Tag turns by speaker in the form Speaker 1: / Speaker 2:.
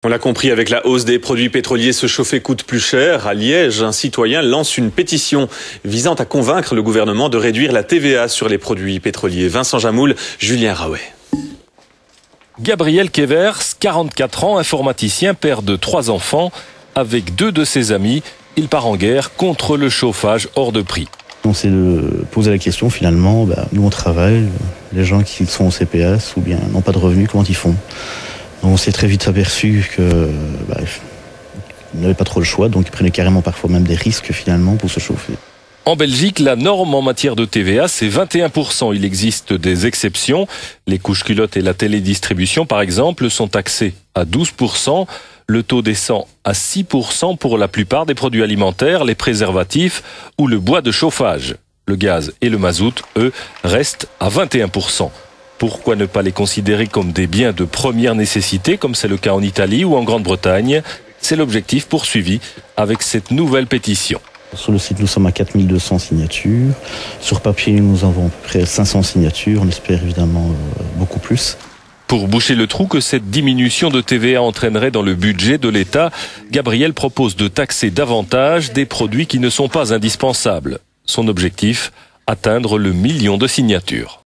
Speaker 1: On l'a compris, avec la hausse des produits pétroliers, se chauffer coûte plus cher. À Liège, un citoyen lance une pétition visant à convaincre le gouvernement de réduire la TVA sur les produits pétroliers. Vincent Jamoul, Julien Raouet.
Speaker 2: Gabriel Kevers, 44 ans, informaticien, père de 3 enfants. Avec 2 de ses amis, il part en guerre contre le chauffage hors de prix.
Speaker 3: On s'est posé la question finalement, nous on travaille, les gens qui sont au CPS ou bien n'ont pas de revenus, comment ils font? On s'est très vite aperçu qu'ils n'avaient pas trop le choix, donc ils prenaient carrément parfois même des risques finalement pour se chauffer.
Speaker 2: En Belgique, la norme en matière de TVA, c'est 21%. Il existe des exceptions. Les couches-culottes et la télédistribution, par exemple, sont taxées à 12%. Le taux descend à 6% pour la plupart des produits alimentaires, les préservatifs ou le bois de chauffage. Le gaz et le mazout, eux, restent à 21%. Pourquoi ne pas les considérer comme des biens de première nécessité, comme c'est le cas en Italie ou en Grande-Bretagne? C'est l'objectif poursuivi avec cette nouvelle pétition.
Speaker 3: Sur le site, nous sommes à 4200 signatures. Sur papier, nous avons à peu près 500 signatures. On espère évidemment beaucoup plus.
Speaker 2: Pour boucher le trou que cette diminution de TVA entraînerait dans le budget de l'État, Gabriel propose de taxer davantage des produits qui ne sont pas indispensables. Son objectif, atteindre le 1 million de signatures.